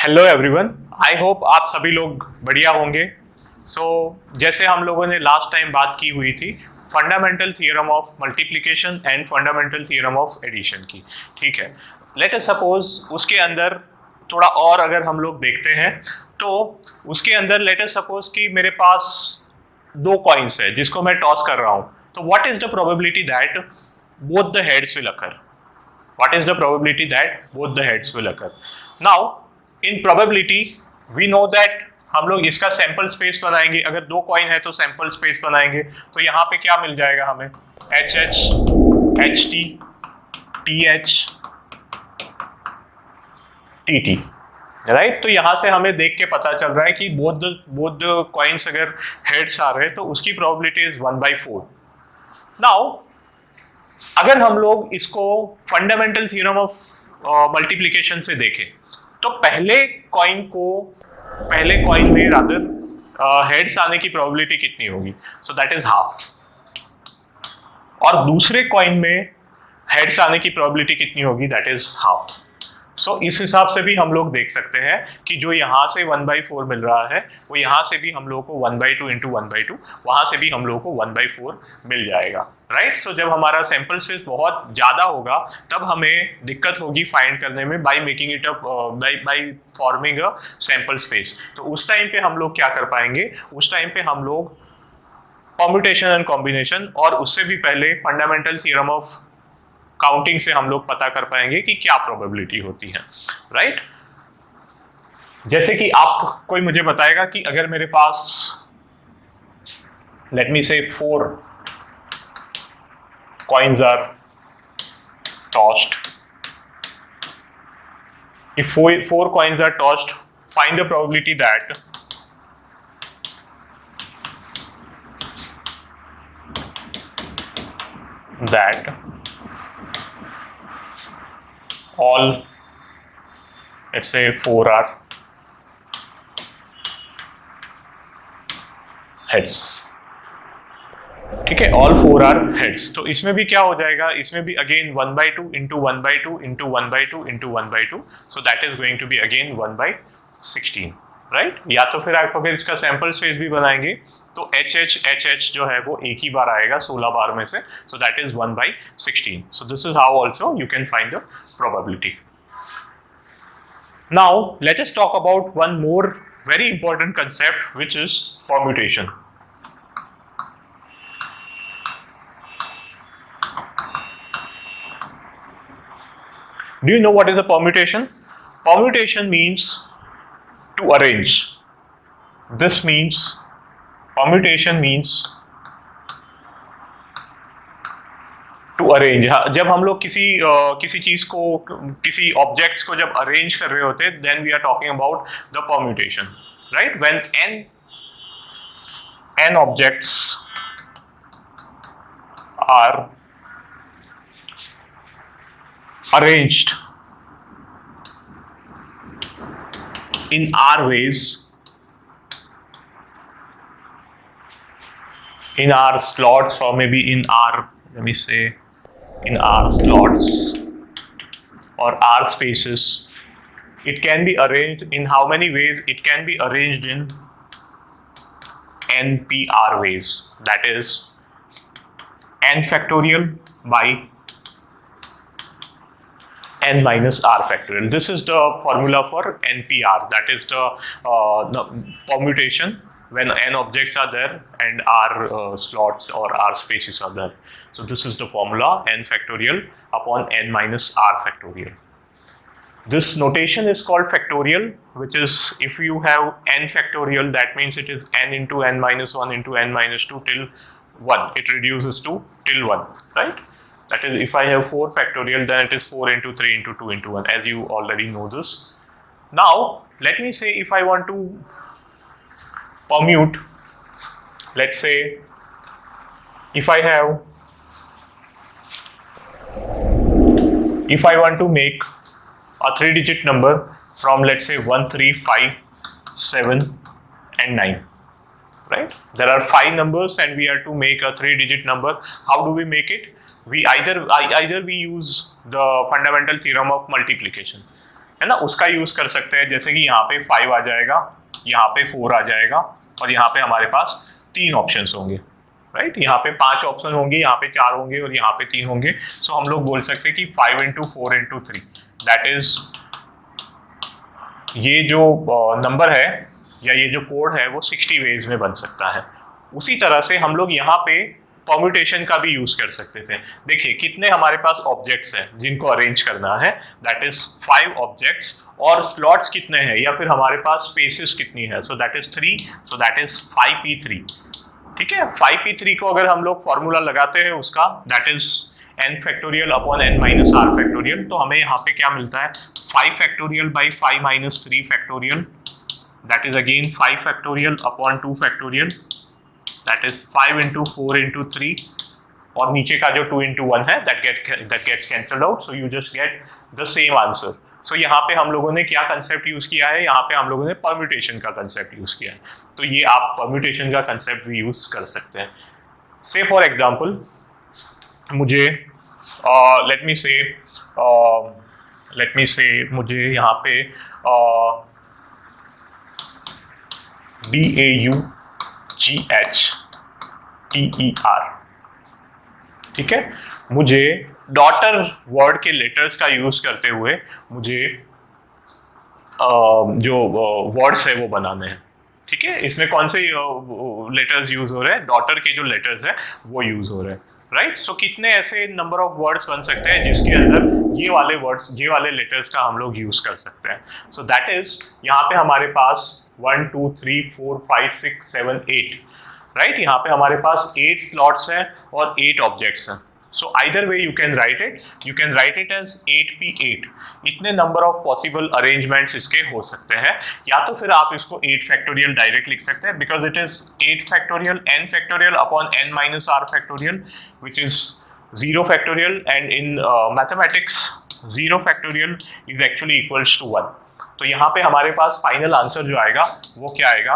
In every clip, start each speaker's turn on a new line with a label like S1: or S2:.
S1: Hello everyone, I hope आप सभी लोग बढ़िया होंगे। जैसे हम लोगों ने लास्ट टाइम बात की हुई थी fundamental theorem of multiplication and fundamental theorem of addition की, ठीक है। लेट अस सपोज उसके अंदर थोड़ा और अगर हम लोग देखते हैं तो उसके अंदर लेट अस सपोज कि मेरे पास दो कॉइन्स है जिसको मैं टॉस कर रहा हूँ, तो what is the probability that both the heads will occur? What is the probability that both the heads will occur? Now, in probability, we know that हम लोग इसका सैंपल स्पेस बनाएंगे। अगर दो कॉइन है तो सैंपल स्पेस बनाएंगे, तो यहाँ पे क्या मिल जाएगा हमें? H H, H T, T H, T T, right. तो यहाँ से हमें देख के पता चल रहा है कि बोथ द कॉइन्स अगर हेड्स आ रहे हैं तो उसकी प्रोबेबिलिटी इज 1/4। नाउ अगर हम लोग इसको फंडामेंटल थ्योरम ऑफ मल्टीप्लिकेशन से देखें तो पहले कॉइन में रादर हेड्स आने की प्रोबेबिलिटी कितनी होगी? सो दैट इज हाफ। और दूसरे कॉइन में हेड्स आने की प्रोबेबिलिटी कितनी होगी? That is half. सो इस हिसाब से भी हम लोग देख सकते हैं कि जो यहाँ से 1/4 मिल रहा है वो यहाँ से भी हम लोग को 1/2 इंटू 1/2, वहां से भी हम लोग को 1/4 मिल जाएगा, राइट। सो जब हमारा सैंपल स्पेस बहुत ज्यादा होगा तब हमें दिक्कत होगी फाइंड करने में by making it up by forming a sample space. तो उस टाइम पे हम लोग क्या कर पाएंगे? उस टाइम पे हम लोग परम्यूटेशन एंड कॉम्बिनेशन और उससे भी पहले फंडामेंटल थ्योरम ऑफ काउंटिंग से हम लोग पता कर पाएंगे कि क्या प्रोबेबिलिटी होती है, राइट। जैसे कि आप कोई मुझे बताएगा कि अगर मेरे पास लेट मी से 4 coins are tossed. If four coins are tossed, find the probability that all, let's say 4 are heads, ठीक है। All 4 are heads. तो इसमें भी क्या हो जाएगा? इसमें भी again 1/2 into 1/2 into 1/2 into 1/2, so that is going to be again 1/16, right. या तो फिर आप अगर इसका सैंपल स्पेस भी बनाएंगे तो एच एच जो है वो एक ही बार आएगा 16 बार में से, सो that is 1/16। So this is how also you can find the probability. Now let us talk about one more very important concept which is permutation. Do you know what is a permutation? Permutation means to arrange. Permutation means to arrange. जब हम लोग किसी चीज को, किसी objects को जब arrange कर रहे होते हैं, then we are talking about the permutation, right? When n objects are arranged in R ways, in R slots, or maybe in R, let me say, in R slots or R spaces, it can be arranged in how many ways? It can be arranged in NPR ways, that is n factorial by n minus r factorial. This is the formula for NPR, that is the permutation when n objects are there and r slots or r spaces are there. So this is the formula, n factorial upon n minus r factorial. This notation is called factorial, which is if you have n factorial, that means it is n into n minus 1 into n minus 2 till 1. It reduces to till 1, right? That is, if I have 4 factorial, then it is 4 into 3 into 2 into 1, as you already know this. Now, let me say if I want to permute, let's say if I want to make a 3-digit number from, let's say, 1, 3, 5, 7 and 9, right? There are 5 numbers and we are to make a 3-digit number. How do we make it? We either we use the fundamental theorem of multiplication. है ना, उसका use कर सकते हैं। जैसे कि यहाँ पे 5 आ जाएगा, यहाँ पे 4 आ जाएगा और यहाँ पे हमारे पास 3 ऑप्शंस होंगे, राइट। यहाँ पे 5 ऑप्शन होंगे, यहाँ पे 4 होंगे और यहाँ पे 3 होंगे। सो हम लोग बोल सकते हैं कि 5 इंटू 4 इंटू 3 दैट इज, ये जो नंबर है या ये जो कोड है वो 60 वेज में बन सकता है। उसी तरह से हम लोग यहाँ पे परम्यूटेशन का भी यूज कर सकते थे। देखिए कितने हमारे पास ऑब्जेक्ट्स हैं जिनको अरेंज करना है, दैट इज 5 ऑब्जेक्ट्स, और स्लॉट्स कितने हैं या फिर हमारे पास स्पेसेस कितनी है, so that is 3, so that is 5p3। ठीक है, 5p3 को अगर हम लोग फॉर्मूला लगाते हैं उसका, that is n factorial upon n minus r factorial, तो हमें यहाँ पे क्या मिलता है 5 factorial by 5 minus 3 factorial, that is again 5 factorial upon 2 factorial, that is 5 into 4 into 3, और नीचे का जो 2 इंटू 1 है that gets cancelled out, so you just get the same answer. So यहाँ पे हम लोगों ने क्या कंसेप्ट यूज किया है, यहाँ पे हम लोगों ने परम्यूटेशन का कंसेप्ट यूज किया है। तो ये आप परम्यूटेशन का कंसेप्ट भी यूज कर सकते हैं। से फॉर एग्जांपल मुझे लेट मी से मुझे यहाँ पे DAUGHTER, ठीक है, मुझे डॉटर वर्ड के लेटर्स का यूज करते हुए मुझे जो वर्ड्स है वो बनाने हैं। ठीक है, इसमें कौन से लेटर्स यूज हो रहे हैं, डॉटर के जो लेटर्स है वो यूज हो रहे हैं, राइट। सो कितने ऐसे नंबर ऑफ वर्ड्स बन सकते हैं जिसके अंदर ये वाले वर्ड्स, ये वाले लेटर्स का हम लोग यूज कर सकते हैं। सो दैट इज, यहाँ पे हमारे पास 1 2 3 4 5 6 7 8, राइट। यहाँ पे हमारे पास 8 स्लॉट्स हैं और 8 ऑब्जेक्ट्स हैं। So either way you can write it as 8p8। इतने नंबर ऑफ पॉसिबल अरेंजमेंट्स इसके हो सकते हैं, या तो फिर आप इसको 8 फैक्टोरियल डायरेक्ट लिख सकते हैं, because it is 8 factorial n factorial upon n minus r factorial which is 0 factorial, and in mathematics 0 factorial is actually equals to 1। तो यहाँ पे हमारे पास फाइनल आंसर जो आएगा वो क्या आएगा,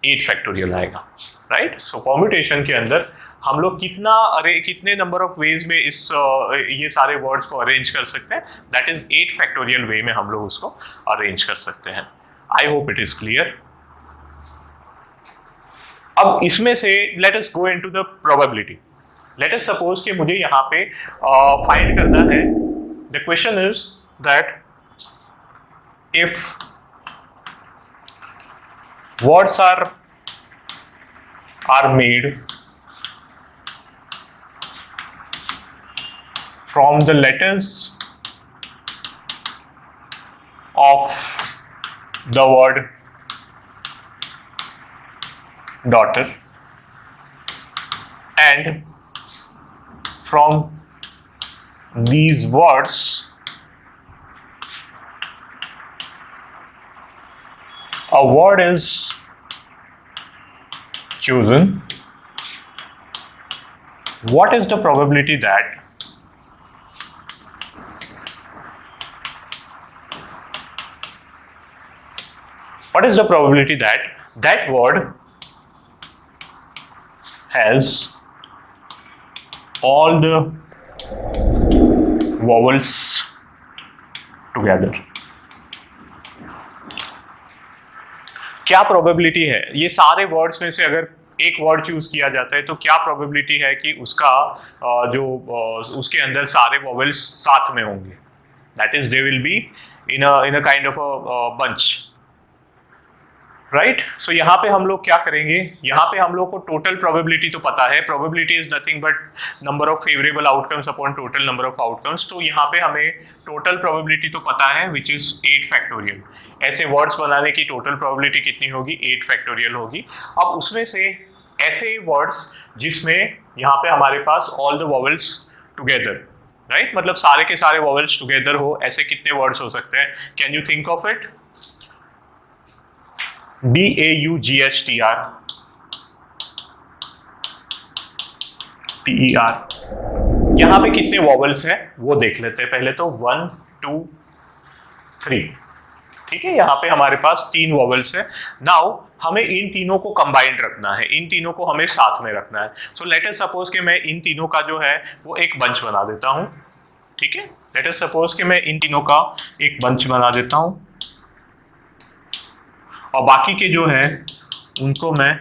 S1: 8 फैक्टोरियल आएगा, राइट। सो परम्यूटेशन के अंदर हम लोग कितने नंबर ऑफ वेज में ये सारे वर्ड्स को अरेंज कर सकते हैं, दैट इज 8 फैक्टोरियल वे में हम लोग उसको अरेंज कर सकते हैं। I hope it is clear. अब इसमें से let us go into the probability. Let us suppose कि मुझे यहाँ पे फाइंड करना है, the question is that if words are made from the letters of the word daughter and from these words a word is chosen, what is the probability that that word has all the vowels together? क्या probability है, ये सारे words में से अगर एक word choose किया जाता है तो क्या प्रोबेबिलिटी है कि उसका उसके अंदर सारे वॉवेल्स साथ में होंगे, that is they will be in a kind of a bunch, right. So यहाँ पे हम लोग क्या करेंगे, यहाँ पे हम लोग को टोटल प्रोबेबिलिटी तो पता है, probability is nothing but number of favourable outcomes upon total number of outcomes. तो यहाँ पे हमें टोटल प्रोबेबिलिटी तो पता है विच इज 8 फैक्टोरियल। ऐसे वर्ड्स बनाने की टोटल प्रोबेबिलिटी कितनी होगी, 8 फैक्टोरियल होगी। अब उसमें से ऐसे वर्ड्स जिसमें यहाँ पे हमारे पास all the vowels together, right, मतलब सारे के सारे वॉवेल्स टुगेदर हो, ऐसे कितने वर्ड्स हो सकते हैं, can you think of it? DAUGHTR TER, यहां पे कितने वॉवल्स हैं वो देख लेते हैं पहले। तो 1 2 3, ठीक है, यहाँ पे हमारे पास 3 वॉवल्स है। नाउ हमें इन तीनों को कंबाइंड रखना है, इन तीनों को हमें साथ में रखना है। सो लेट अस सपोज कि मैं इन तीनों का जो है वो एक बंच बना देता हूं, ठीक है, लेट अस सपोज कि मैं इन तीनों का एक बंच बना देता हूं और बाकी के जो है उनको मैं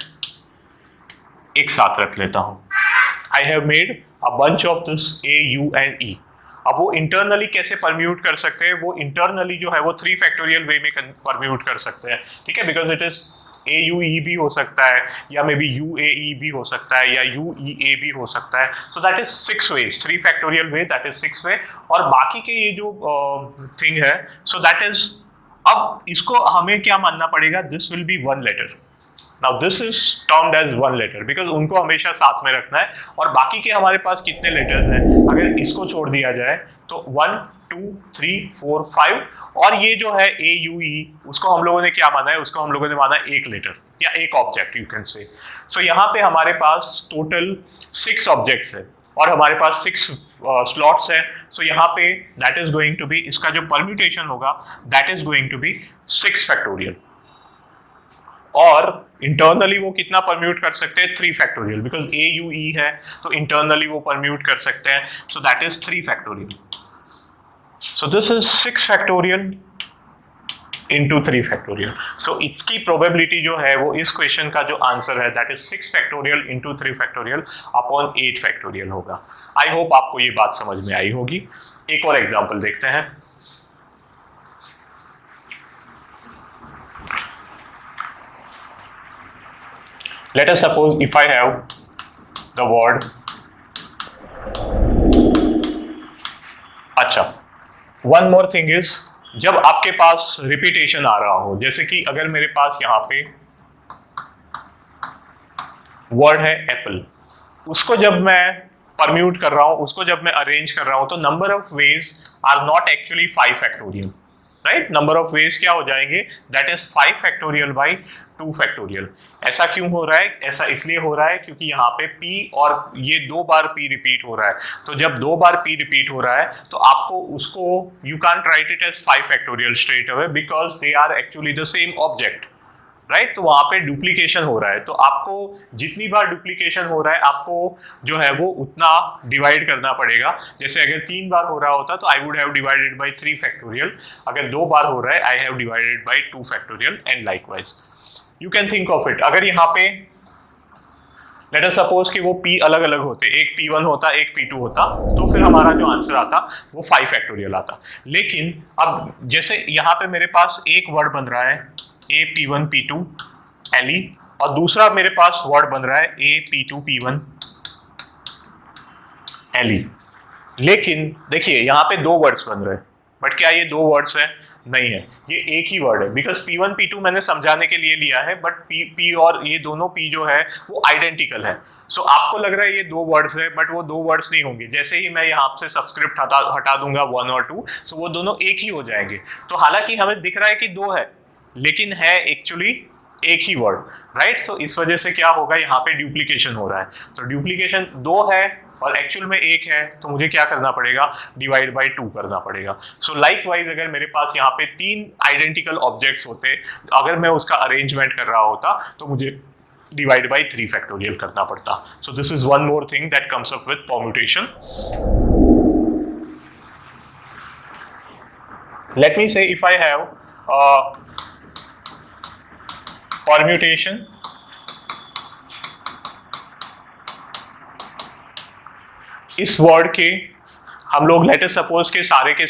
S1: एक साथ रख लेता हूं. I have made a bunch of this A U and E. अब वो इंटरनली कैसे परम्यूट कर सकते हैं, वो इंटरनली जो है वो 3 फैक्टोरियल वे में परम्यूट कर सकते हैं. ठीक है, because it is a U ई भी हो सकता है, या मे बी यू ए ई भी हो सकता है, या यू ई ए भी हो सकता है. So that is 6 ways, 3 factorial ways, that is 6 ways. और बाकी के ये जो थिंग है, सो दैट इज, अब इसको हमें क्या मानना पड़ेगा, this will be 1 letter. Now this is termed as 1 letter because उनको हमेशा साथ में रखना है. और बाकी के हमारे पास कितने लेटर्स हैं, अगर इसको छोड़ दिया जाए तो 1 2 3 4 5, और ये जो है ए यू ई, उसको हम लोगों ने क्या माना है, उसको हम लोगों ने माना एक लेटर या एक ऑब्जेक्ट, यू कैन से. सो यहाँ पे हमारे पास टोटल 6 ऑब्जेक्ट्स है और हमारे पास 6 स्लॉट्स है. सो यहाँ पे that is going to be, इसका जो परम्यूटेशन होगा that is going to be 6 factorial. और इंटरनली वो कितना परम्यूट कर सकते हैं, 3 factorial, because A U E है तो इंटरनली वो परम्यूट कर सकते हैं. So that is 3 factorial. So this is 6 factorial into 3 factorial. So इसकी प्रोबेबिलिटी जो है वो इस क्वेश्चन का जो आंसर है that is 6 factorial into 3 factorial upon 8 factorial होगा. आई होप आपको ये बात समझ में आई होगी. एक और एग्जांपल देखते हैं. Let us suppose if I have the word, अच्छा, one more thing is, जब आपके पास रिपीटेशन आ रहा हो, जैसे कि अगर मेरे पास यहाँ पे वर्ड है एप्पल, उसको जब मैं परम्यूट कर रहा हूँ, उसको जब मैं अरेंज कर रहा हूँ, तो number of ways are not actually 5 factorial, right. Number of ways क्या हो जाएंगे, that is 5 factorial by 2 factorial. ऐसा क्यों हो रहा है, ऐसा इसलिए हो रहा है क्योंकि यहाँ पे p और ये 2 बार p रिपीट हो रहा है. तो जब 2 बार p रिपीट हो रहा है तो आपको उसको, you can't write it as 5 factorial straight away because they are actually the same object, right. तो वहां पे डुप्लीकेशन हो रहा है. तो आपको जितनी बार डुप्लीकेशन हो रहा है आपको जो है वो उतना डिवाइड करना पड़ेगा. जैसे अगर 3 बार हो रहा होता तो I would have divided by 3 factorial. अगर 2 बार हो रहा है I have divided by 2 factorial and likewise. You can think of it, अगर यहाँ पे लेट अस सपोज कि वो p अलग अलग होते, एक p1 होता एक p2 होता, तो फिर हमारा जो आंसर आता वो 5 फैक्टोरियल आता. लेकिन अब जैसे यहाँ पे मेरे पास एक वर्ड बन रहा है a p1 p2 le, और दूसरा मेरे पास वर्ड बन रहा है a p2 p1 le. लेकिन देखिए यहाँ पे 2 वर्ड्स बन रहे हैं, बट क्या ये 2 वर्ड्स हैं, नहीं है, ये एक ही वर्ड है. बिकॉज p1 p2 मैंने समझाने के लिए लिया है, बट p और ये दोनों p जो है वो आइडेंटिकल है. सो आपको लग रहा है ये 2 वर्ड्स है, बट वो 2 वर्ड्स नहीं होंगे. जैसे ही मैं यहाँ से सबस्क्रिप्ट हटा दूंगा 1 और 2, सो वो दोनों एक ही हो जाएंगे. तो हालांकि हमें दिख रहा है कि 2 है, लेकिन है एक्चुअली एक ही वर्ड, राइट. तो इस वजह से क्या होगा, यहाँ पे ड्यूप्लीकेशन हो रहा है. तो ड्यूप्लीकेशन 2 है और एक्चुअल में 1 है, तो मुझे क्या करना पड़ेगा, डिवाइड बाय 2 करना पड़ेगा. सो लाइकवाइज अगर मेरे पास यहाँ पे 3 आइडेंटिकल ऑब्जेक्ट्स होते, अगर मैं उसका अरेंजमेंट कर रहा होता तो मुझे डिवाइड बाय 3 फैक्टोरियल करना पड़ता. सो this is one more thing that comes up with permutation. Let me से इफ आई हैव परम्यूटेशन इस वर्ड के, हम लोग लेटर सपोज के सारे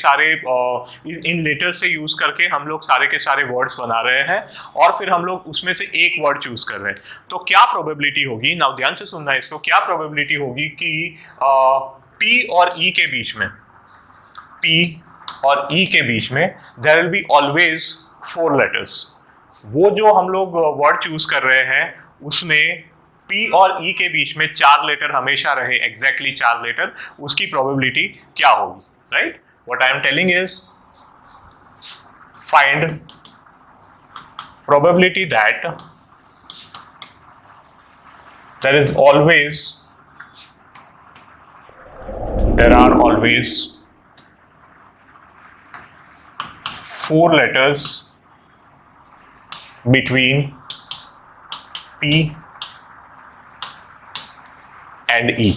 S1: इन लेटर से यूज करके हम लोग सारे के सारे वर्ड्स बना रहे हैं, और फिर हम लोग उसमें से एक वर्ड चूज कर रहे हैं. तो क्या प्रोबेबिलिटी होगी, नाउ ध्यान से सुनना है इसको, क्या प्रोबेबिलिटी होगी कि P और E के बीच में, P और E के बीच में there will be always 4 letters. वो जो हम लोग वर्ड चूज कर रहे हैं उसमें P और E के बीच में 4 लेटर हमेशा रहे, एग्जैक्टली 4 लेटर, उसकी प्रोबेबिलिटी क्या होगी, right. What I am telling is find probability that there are always 4 letters between P and E.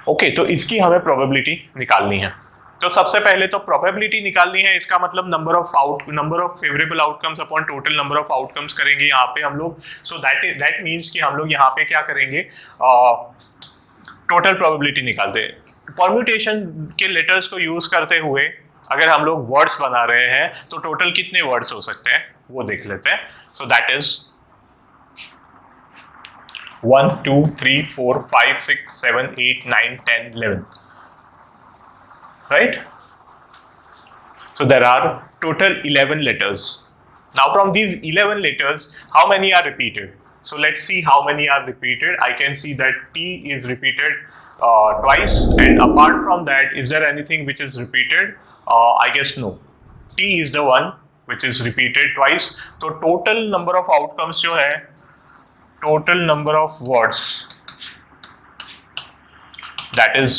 S1: Okay, तो इसकी हमें प्रोबेबिलिटी निकालनी है। तो सबसे पहले तो प्रोबेबिलिटी निकालनी है, इसका मतलब number of favourable outcomes upon total number of outcomes करेंगे यहाँ पे हम लोग। सो दैट मीन्स कि हम लोग यहाँ पे क्या करेंगे, टोटल प्रोबेबिलिटी निकालते हैं। परम्यूटेशन के लेटर्स को यूज करते हुए अगर हम लोग वर्ड्स बना रहे हैं तो टोटल कितने वर्ड्स हो सकते हैं वो देख लेते हैं। So that is 1 2 3 4 5 6 7 8 9 10 11, right? So there are total 11 letters. Now from these 11 letters, how many are repeated? So let's see how many are repeated. I can see that T is repeated twice, and apart from that, is there anything which is repeated? I guess no. T is the one which is repeated twice. So total number of outcomes जो है, total number of words, that is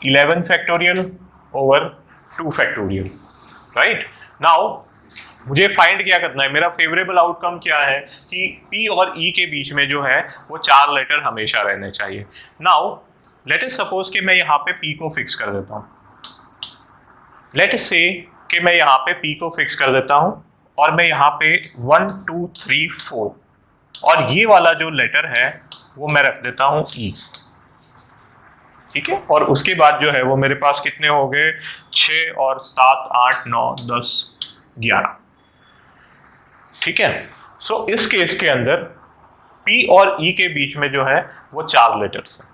S1: 11 factorial over 2 factorial, right? Now मुझे find क्या करना है, मेरा favourable outcome क्या है कि P और E के बीच में जो है वो 4 लेटर हमेशा रहने चाहिए। नाउ लेट अस सपोज कि मैं यहाँ पे P को फिक्स कर देता हूँ, लेट अस से कि मैं यहाँ पे P को फिक्स कर देता हूँ और मैं यहाँ पे 1 2 3 4 और ये वाला जो लेटर है वो मैं रख देता हूँ E, ठीक है। और उसके बाद जो है वो मेरे पास कितने हो गए, 6 और 7 8 9 10 11, ठीक है। सो इस केस के अंदर P और E के बीच में जो है वो 4 लेटर्स हैं।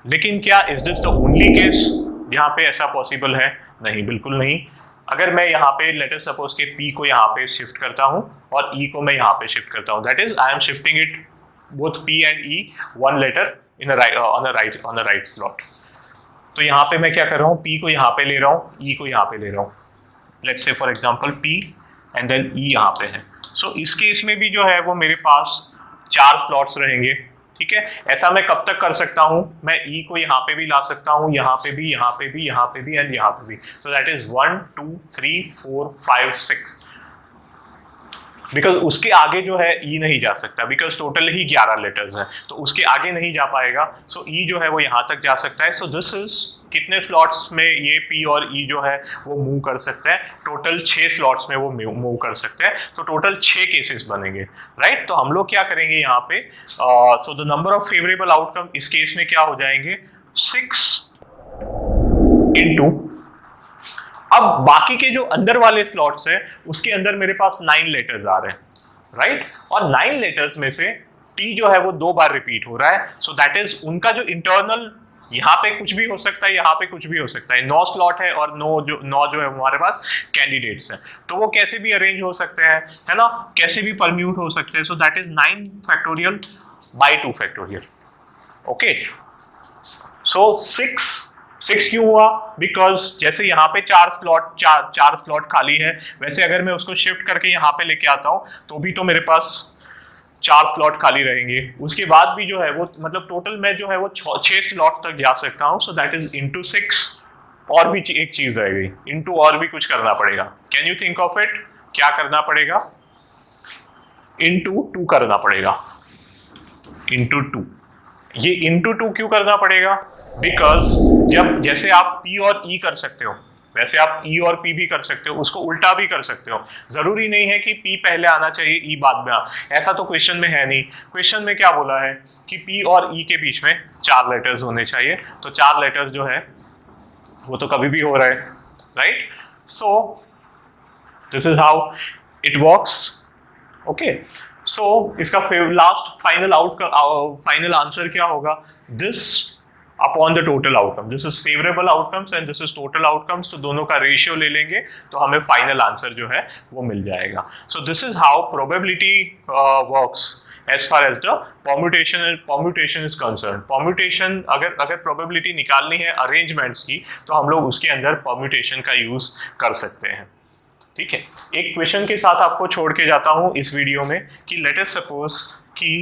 S1: लेकिन क्या is this the only case यहाँ पे ऐसा पॉसिबल है? नहीं, बिल्कुल नहीं। अगर मैं यहाँ पे लेटर सपोज के P को यहाँ पे शिफ्ट करता हूँ और E को मैं यहाँ पे शिफ्ट करता हूँ, that is I am shifting it both P and E one letter in on a right slot. तो यहाँ पे मैं क्या कर रहा हूँ, P को यहाँ पे ले रहा हूँ, E को यहाँ पे ले रहा हूँ। Let's say for example P and then E यहाँ पे है। सो इस केस में भी जो है वो मेरे पास 4 स्लॉट्स रहेंगे, ठीक है। ऐसा मैं कब तक कर सकता हूँ, मैं E को यहाँ पे भी ला सकता हूँ, यहाँ पे भी, यहाँ पे भी, यहाँ पे भी एंड यहाँ पे भी। सो दैट इज 1 2 3 4 5 6, बिकॉज उसके आगे जो है E नहीं जा सकता, बिकॉज टोटल ही 11 लेटर्स हैं, तो उसके आगे नहीं जा पाएगा। सो E जो है वो यहाँ तक जा सकता है। सो दिस इज कितने स्लॉट्स में ये P और E जो है वो मूव कर सकते हैं, टोटल 6 स्लॉट्स में वो मूव कर सकते हैं। तो टोटल 6 केसेस बनेंगे, राइट। तो हम लोग क्या करेंगे यहाँ पे, so the number of favourable outcome इस केस में क्या हो जाएंगे, 6 इंटू, अब बाकी के जो अंदर वाले स्लॉट्स है उसके अंदर मेरे पास 9 लेटर्स आ रहे हैं, राइट। और 9 लेटर्स में से T जो है वो 2 बार रिपीट हो रहा है। सो दैट इज उनका जो इंटरनल, यहाँ पे कुछ भी हो सकता है, यहाँ पे कुछ भी हो सकता है। 9 स्लॉट है और 9 जो है हमारे पास कैंडिडेट्स हैं, तो वो कैसे भी अरेंज हो सकते हैं, है ना, कैसे भी परम्यूट हो सकते हैं। So that is 9 factorial by 2 factorial, okay. So 6 क्यों हुआ, बिकॉज जैसे यहाँ पे 4 स्लॉट खाली है, वैसे अगर मैं उसको शिफ्ट करके यहाँ पे लेके आता हूँ तो भी तो मेरे पास 4 स्लॉट खाली रहेंगे। उसके बाद भी जो है वो मतलब टोटल मैं जो है वो 6 स्लॉट तक जा सकता हूँ। सो दैट इज इंटू 6, और भी एक चीज रह गई, इंटू और भी कुछ करना पड़ेगा। Can you think of it, क्या करना पड़ेगा, इंटू 2 करना पड़ेगा, इंटू 2। ये इंटू 2 क्यों करना पड़ेगा, बिकॉज जब जैसे आप P और E कर सकते हो वैसे आप E और P भी कर सकते हो, उसको उल्टा भी कर सकते हो। जरूरी नहीं है कि P पहले आना चाहिए E बाद में ऐसा तो क्वेश्चन में है नहीं। क्वेश्चन में क्या बोला है कि P और E के बीच में 4 लेटर्स होने चाहिए, तो 4 लेटर्स जो है वो तो कभी भी हो रहा है, right. So this is how it works, okay. So इसका लास्ट फाइनल आंसर क्या होगा, this upon the total outcome, this is favourable outcomes and this is total outcomes. तो दोनों का रेशियो ले लेंगे तो हमें फाइनल आंसर जो है वो मिल जाएगा। सो this is how probability works as far as the permutation is concerned। permutation अगर प्रोबेबिलिटी निकालनी है अरेंजमेंट्स की तो हम लोग उसके अंदर परम्यूटेशन का यूज कर सकते हैं, ठीक है। एक क्वेश्चन के साथ आपको छोड़ के जाता हूं इस वीडियो में कि लेट अस सपोज कि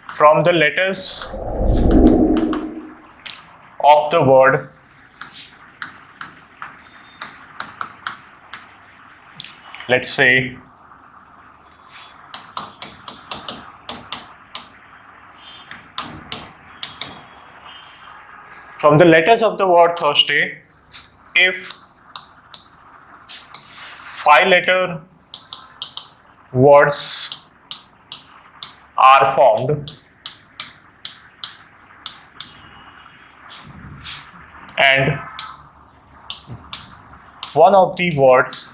S1: from the letters of the word let's say From the letters of the word Thursday, if 5-letter words are formed and one of the words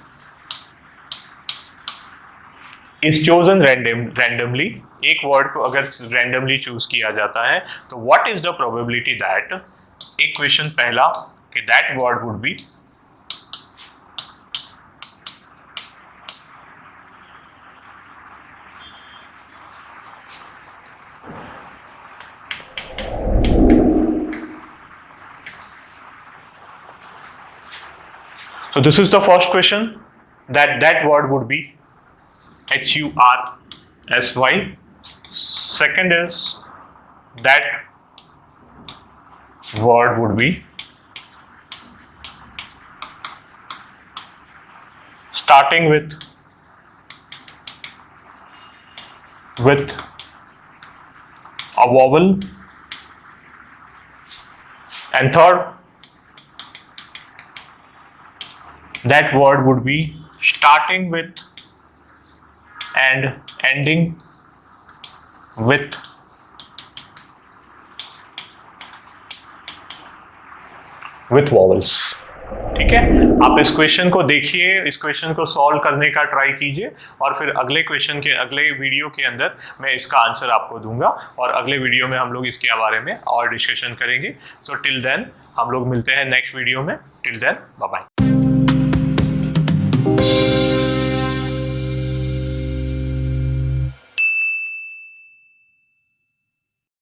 S1: is chosen randomly, एक word को अगर randomly choose किया जाता है तो what is the probability that, एक question पहला कि that word would be so this is the first question, that word would be HURSY. Second is that word would be starting with a vowel, and third, that word would be starting with and ending with vowels. ठीक है, आप इस question को देखिए, इस question को solve करने का ट्राई कीजिए और फिर अगले क्वेश्चन के अगले वीडियो के अंदर मैं इसका आंसर आपको दूंगा और अगले वीडियो में हम लोग इसके बारे में और डिस्कशन करेंगे. सो टिल देन हम लोग मिलते हैं नेक्स्ट वीडियो में. Till then bye bye.